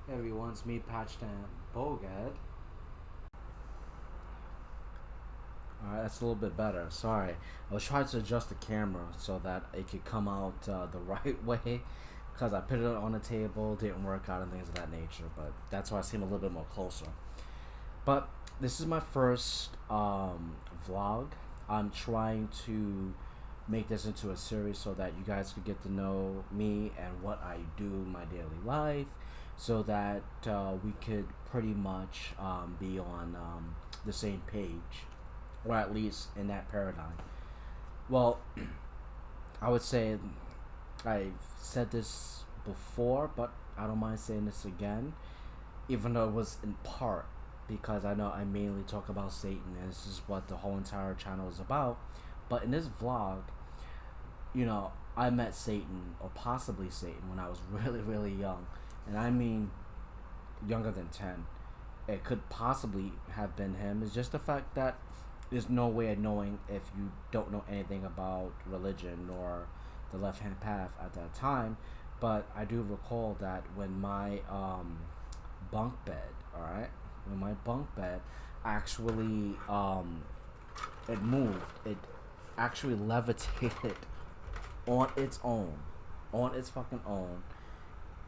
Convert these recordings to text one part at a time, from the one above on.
Hey everyone, it's me, Patchstamp Bogad. Alright, that's a little bit better. Sorry. I was trying to adjust the camera so that it could come out the right way. Because I put it on the table, didn't work out, and things of that nature. But that's why I seem a little bit more closer. But this is my first vlog. I'm trying to make this into a series so that you guys could get to know me and what I do in my daily life, so that we could pretty much be on the same page, or at least in that paradigm. Well, I would say I've said this before, but I don't mind saying this again, even though it was in part because I know I mainly talk about Satan, and this is what the whole entire channel is about. But in this vlog, I met Satan, or possibly Satan, when I was really, really young. And I mean younger than 10. It could possibly have been him. It's just the fact that there's no way of knowing if you don't know anything about religion or the left hand path at that time. But I do recall that when my bunk bed, alright, when my bunk bed actually it moved, it actually levitated on its own, on its fucking own,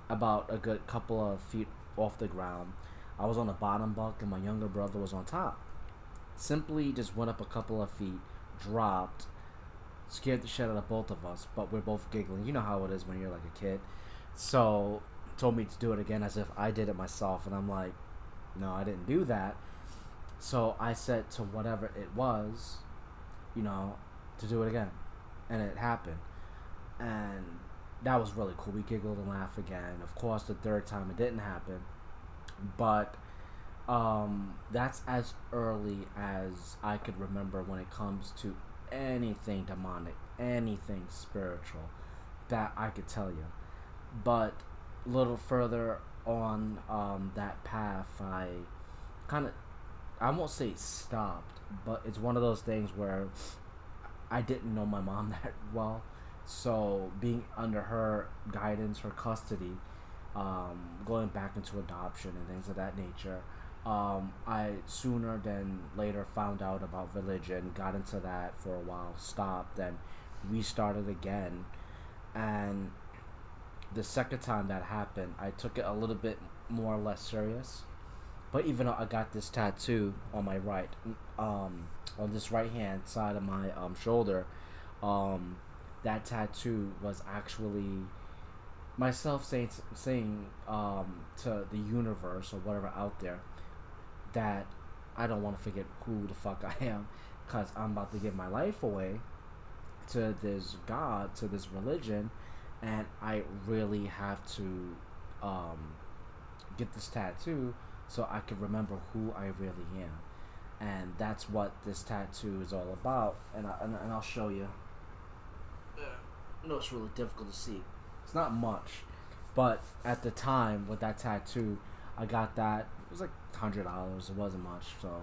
about a good couple of feet off the ground. I was on the bottom bunk and my younger brother was on top. Simply just went up a couple of feet, dropped, scared the shit out of both of us, but we're both giggling. You know how it is when you're like a kid. So told me to do it again as if I did it myself, and I'm like, no, I didn't do that. So I said to whatever it was, you know, to do it again, and it happened, and that was really cool. We giggled and laughed again. Of course, the third time it didn't happen, but that's as early as I could remember when it comes to anything demonic, anything spiritual that I could tell you. But a little further on that path, I kind of, I won't say stopped, but it's one of those things where I didn't know my mom that well. So being under her guidance, her custody, going back into adoption and things of that nature, I sooner than later found out about religion, got into that for a while, stopped, then restarted again. And the second time that happened, I took it a little bit more or less serious. But even though I got this tattoo on my right, on this right hand side of my shoulder, um, that tattoo was actually myself saying to the universe or whatever out there that I don't want to forget who the fuck I am, because I'm about to give my life away to this God, to this religion, and I really have to um, get this tattoo so I can remember who I really am. And that's what this tattoo is all about. And I'll show you. I know it's really difficult to see. It's not much, but at the time with that tattoo, I got that. It was like $100. It wasn't much, so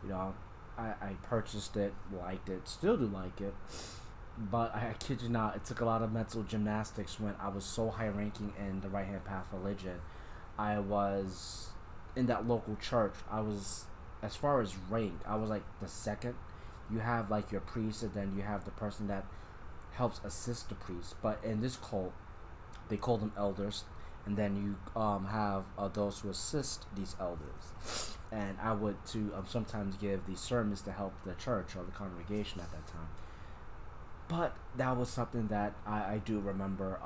you know, I purchased it, liked it, still do like it. But I kid you not, it took a lot of mental gymnastics when I was so high ranking in the right hand path religion. I was in that local church. I was, as far as rank, I was like the second. You have like your priest, and then you have the person that helps assist the priest. But in this cult, they call them elders, and then you have those who assist these elders. And I would to sometimes give these sermons to help the church or the congregation at that time. But that was something that I do remember.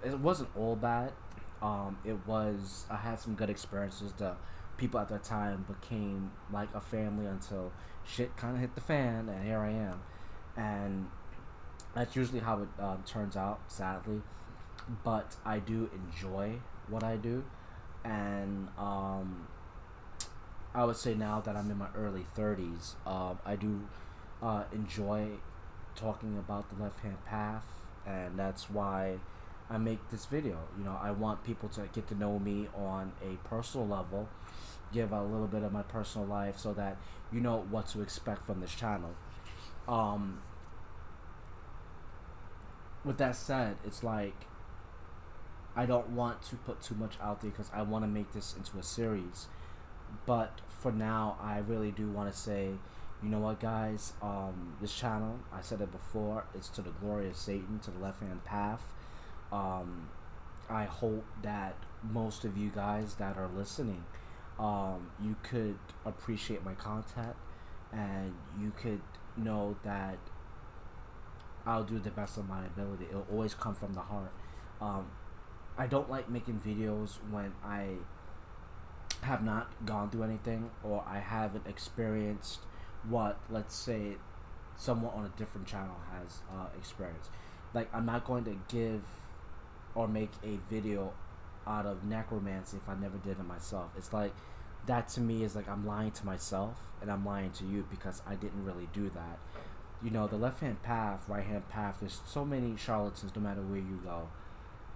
It wasn't all bad. It was, I had some good experiences. The people at that time became like a family until shit kind of hit the fan, and here I am. And that's usually how it turns out, sadly. But I do enjoy what I do, and I would say now that I'm in my early 30s, I do enjoy talking about the left hand path, and that's why I make this video. I want people to get to know me on a personal level, give a little bit of my personal life so that you know what to expect from this channel. Um, with that said, it's like I don't want to put too much out there because I want to make this into a series. But for now, I really do want to say, you know what, guys? This channel, I said it before, it's to the glory of Satan, to the left hand path. Um, I hope that most of you guys that are listening, you could appreciate my content, and you could know that I'll do the best of my ability. It'll always come from the heart. Um, I don't like making videos when I have not gone through anything or I haven't experienced what, let's say, someone on a different channel has experienced. Like, I'm not going to give or make a video out of necromancy if I never did it myself. It's like, that to me is like I'm lying to myself and I'm lying to you because I didn't really do that. You know, the left hand path, right hand path, there's so many charlatans no matter where you go.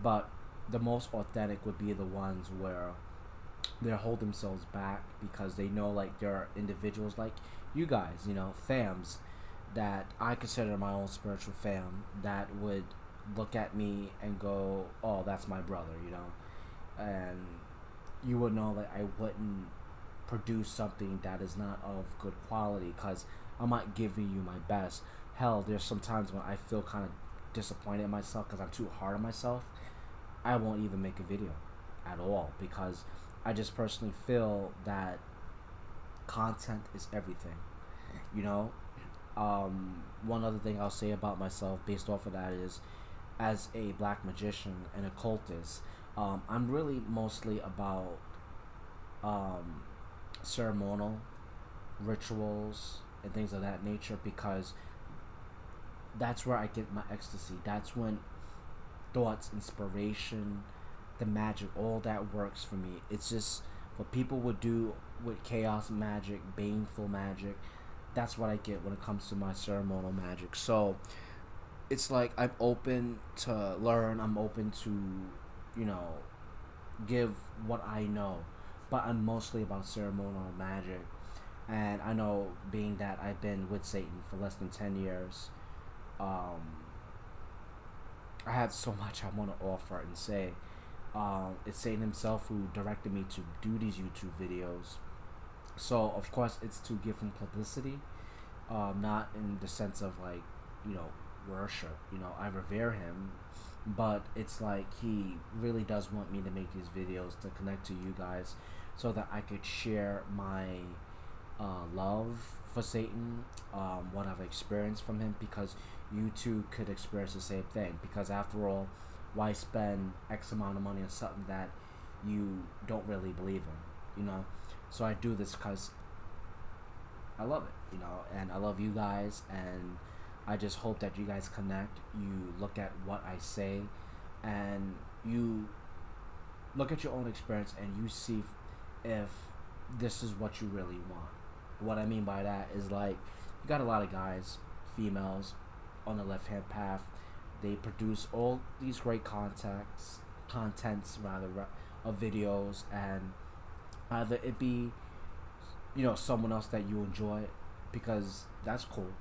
But the most authentic would be the ones where they hold themselves back because they know, like, there are individuals like you guys, you know, fams, that I consider my own spiritual fam, that would look at me and go, oh, that's my brother, you know. And you would know that I wouldn't produce something that is not of good quality because I'm not giving you my best. Hell, there's some times when I feel kind of disappointed in myself because I'm too hard on myself. I won't even make a video at all because I just personally feel that content is everything, you know. One other thing I'll say about myself based off of that is, as a black magician and occultist, I'm really mostly about um, ceremonial rituals and things of that nature because that's where I get my ecstasy. That's when thoughts, inspiration, the magic, all that works for me. It's just what people would do with chaos magic, baneful magic. That's what I get when it comes to my ceremonial magic. So it's like I'm open to learn. I'm open to, you know, give what I know, but I'm mostly about ceremonial magic. And I know, being that I've been with Satan for less than 10 years, um, I have so much I want to offer and say. It's Satan himself who directed me to do these YouTube videos. So, of course, it's to give him publicity, not in the sense of, like, you know, worship. You know, I revere him, but it's like he really does want me to make these videos to connect to you guys so that I could share my love for Satan, what I've experienced from him, because you too could experience the same thing. Because after all, why spend X amount of money on something that you don't really believe in, you know? So I do this because I love it, you know, and I love you guys, and I just hope that you guys connect. You look at what I say, and you look at your own experience, and you see if this is what you really want. What I mean by that is, like, you got a lot of guys, females, on the left hand path. They produce all these great contents rather, of videos, and either it be, you know, someone else that you enjoy, because that's cool.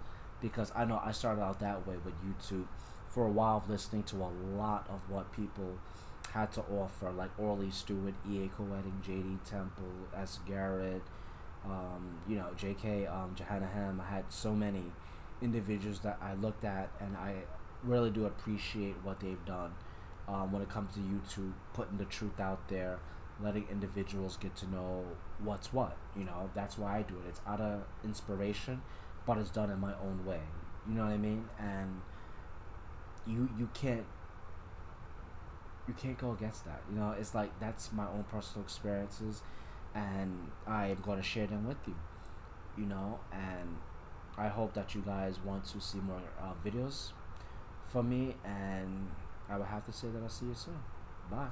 Because I know I started out that way with YouTube for a while, listening to a lot of what people had to offer, like Orly Stewart, E.A. Coetting, J.D. Temple, S. Garrett, you know, J.K. Jehanahem. I had so many individuals that I looked at, and I really do appreciate what they've done when it comes to YouTube, putting the truth out there, letting individuals get to know what's what. You know, that's why I do it. It's out of inspiration, but it's done in my own way. You know what I mean? And you can't go against that. You know, it's like, that's my own personal experiences, and I am going to share them with you. You know, and I hope that you guys want to see more videos from me, and I will have to say that I'll see you soon. Bye.